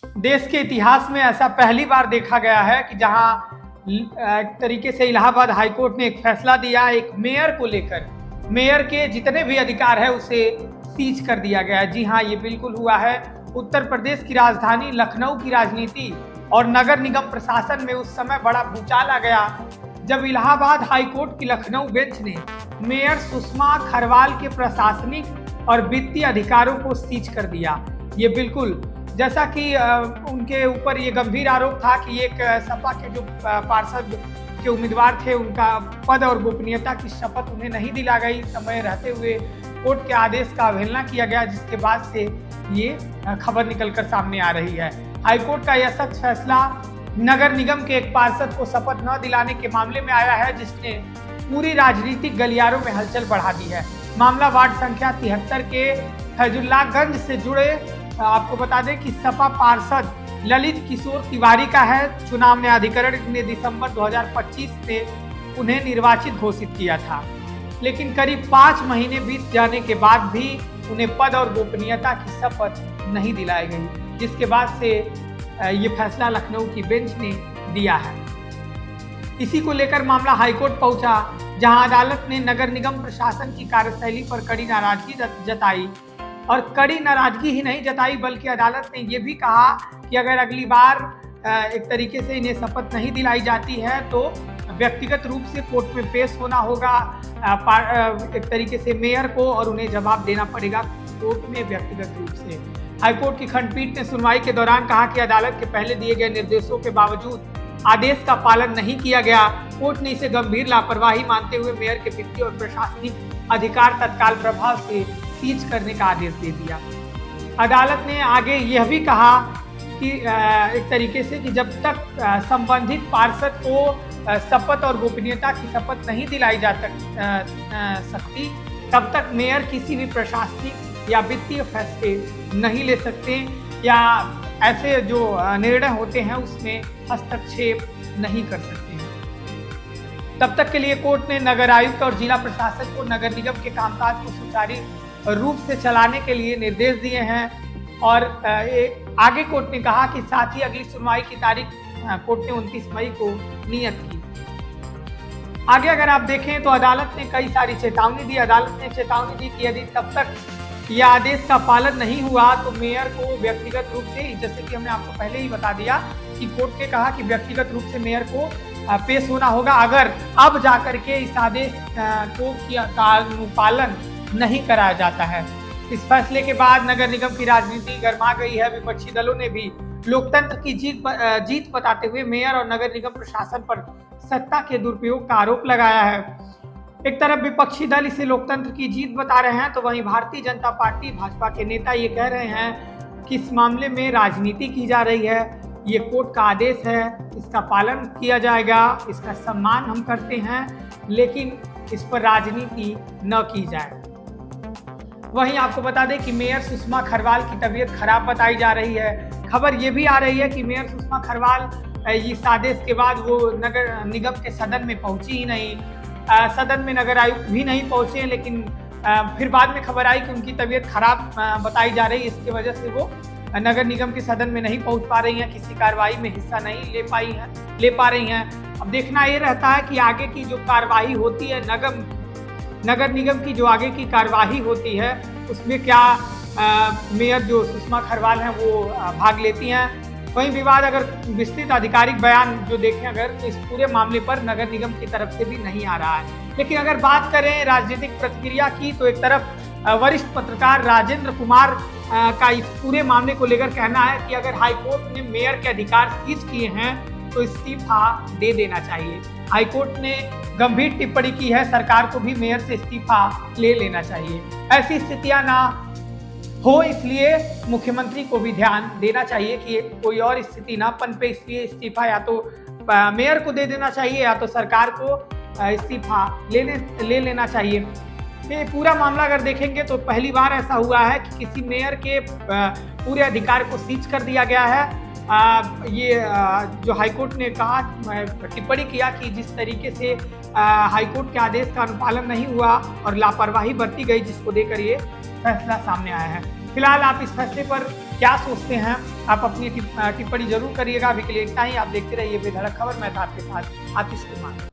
देश के इतिहास में ऐसा पहली बार देखा गया है कि जहां एक तरीके से इलाहाबाद हाईकोर्ट ने एक फैसला दिया एक मेयर को लेकर। मेयर के जितने भी अधिकार है उसे सीज कर दिया गया। जी हाँ, ये बिल्कुल हुआ है। उत्तर प्रदेश की राजधानी लखनऊ की राजनीति और नगर निगम प्रशासन में उस समय बड़ा भूचाल आ गया जब इलाहाबाद हाईकोर्ट की लखनऊ बेंच ने मेयर सुषमा खरवाल के प्रशासनिक और वित्तीय अधिकारों को सीज कर दिया। ये बिल्कुल जैसा कि उनके ऊपर ये गंभीर आरोप था कि एक सपा के जो पार्षद के उम्मीदवार थे उनका पद और गोपनीयता की शपथ उन्हें नहीं दिला गई समय रहते हुए कोर्ट के आदेश का अवहेलना किया गया, जिसके बाद से ये खबर निकलकर सामने आ रही है। हाईकोर्ट का यह सख्त फैसला नगर निगम के एक पार्षद को शपथ न दिलाने के मामले में आया है, जिसने पूरी राजनीतिक गलियारों में हलचल बढ़ा दी है। मामला वार्ड संख्या 73 के फैजुल्लागंज से जुड़े आपको बता दें कि सपा पार्षद ललित किशोर तिवारी का है। चुनाव न्यायाधिकरण ने दिसंबर 2025 में उन्हें निर्वाचित घोषित किया था, लेकिन करीब 5 महीने बीत जाने के बाद भी उन्हें पद और गोपनीयता की शपथ नहीं दिलाई गई, जिसके बाद से ये फैसला लखनऊ की बेंच ने दिया है। इसी को लेकर मामला हाईकोर्ट पहुंचा, जहां अदालत ने नगर निगम प्रशासन की कार्यशैली पर कड़ी नाराजगी जताई और कड़ी नाराजगी ही नहीं जताई बल्कि अदालत ने यह भी कहा कि अगर अगली बार एक तरीके से इन्हें शपथ नहीं दिलाई जाती है तो व्यक्तिगत रूप से कोर्ट में पेश होना होगा एक तरीके से मेयर को, और उन्हें जवाब देना पड़ेगा कोर्ट में व्यक्तिगत रूप से। हाईकोर्ट की खंडपीठ ने सुनवाई के दौरान कहा कि अदालत के पहले दिए गए निर्देशों के बावजूद आदेश का पालन नहीं किया गया। कोर्ट ने इसे गंभीर लापरवाही मानते हुए मेयर के वित्तीय और प्रशासनिक अधिकार तत्काल प्रभाव से सीज करने का आदेश दे दिया। अदालत ने आगे यह भी कहा कि एक तरीके से कि जब तक संबंधित पार्षद को शपथ और गोपनीयता की शपथ नहीं दिलाई जा सकती तब तक मेयर किसी भी प्रशासनिक या वित्तीय फैसले नहीं ले सकते या ऐसे जो निर्णय होते हैं उसमें हस्तक्षेप नहीं कर सकते हैं। तब तक के लिए कोर्ट ने नगर आयुक्त और जिला प्रशासन को नगर निगम के कामकाज को सुचारू रूप से चलाने के लिए निर्देश दिए हैं और आगे कोर्ट ने कहा कि साथ ही अगली सुनवाई की तारीख कोर्ट ने 29 मई को नियत की। आगे अगर आप देखें तो अदालत ने कई सारी चेतावनी दी। अदालत ने चेतावनी दी कि यदि तब तक यह आदेश का पालन नहीं हुआ तो मेयर को व्यक्तिगत रूप से, जैसे कि हमने आपको पहले ही बता दिया कि कोर्ट ने कहा कि व्यक्तिगत रूप से मेयर को पेश होना होगा अगर अब जाकर के इस आदेश को पालन नहीं कराया जाता है। इस फैसले के बाद नगर निगम की राजनीति गर्मा गई है। विपक्षी दलों ने भी लोकतंत्र की जीत बताते हुए मेयर और नगर निगम प्रशासन पर सत्ता के दुरुपयोग का आरोप लगाया है। एक तरफ विपक्षी दल इसे लोकतंत्र की जीत बता रहे हैं तो वहीं भारतीय जनता पार्टी भाजपा के नेता ये कह रहे हैं कि इस मामले में राजनीति की जा रही है। ये कोर्ट का आदेश है, इसका पालन किया जाएगा, इसका सम्मान हम करते हैं, लेकिन इस पर राजनीति न की जाए। वहीं आपको बता दें कि मेयर सुषमा खरवाल की तबीयत खराब बताई जा रही है। खबर ये भी आ रही है कि मेयर सुषमा खरवाल इस आदेश के बाद वो नगर निगम के सदन में पहुंची ही नहीं। सदन में नगर आयुक्त भी नहीं पहुंचे, लेकिन फिर बाद में खबर आई कि उनकी तबीयत खराब बताई जा रही है। इसकी वजह से वो नगर निगम के सदन में नहीं पहुंच पा रही हैं, किसी कार्रवाई में हिस्सा नहीं ले पा रही हैं। अब देखना ये रहता है कि आगे की जो कार्यवाही होती है नगर निगम की जो आगे की कार्यवाही होती है उसमें क्या मेयर जो सुषमा खरवाल हैं वो भाग लेती हैं। वहीं विवाद अगर विस्तृत आधिकारिक बयान जो देखें अगर इस पूरे मामले पर नगर निगम की तरफ से भी नहीं आ रहा है। लेकिन अगर बात करें राजनीतिक प्रतिक्रिया की तो एक तरफ वरिष्ठ पत्रकार राजेंद्र कुमार का इस पूरे मामले को लेकर कहना है कि अगर हाईकोर्ट ने मेयर के अधिकार सीज किए हैं तो इस्तीफा दे देना चाहिए। हाईकोर्ट ने गंभीर टिप्पणी की है, सरकार को भी मेयर से इस्तीफा ले लेना चाहिए। ऐसी स्थितियां ना हो इसलिए मुख्यमंत्री को भी ध्यान देना चाहिए कि कोई और स्थिति ना पनपे, इसलिए इस्तीफा या तो मेयर को दे देना चाहिए या तो सरकार को इस्तीफा ले लेना चाहिए। ये पूरा मामला अगर देखेंगे तो पहली बार ऐसा हुआ है कि किसी मेयर के पूरे अधिकार को सीज कर दिया गया है। ये जो हाईकोर्ट ने कहा टिप्पणी किया कि जिस तरीके से हाईकोर्ट के आदेश का अनुपालन नहीं हुआ और लापरवाही बरती गई, जिसको देकर ये फैसला सामने आया है। फिलहाल आप इस फैसले पर क्या सोचते हैं, आप अपनी टिप्पणी जरूर करिएगा। अभी के लिए इतना ही। आप देखते रहिए बेधड़क खबर। मैं था आपके साथ आतिश कुमार।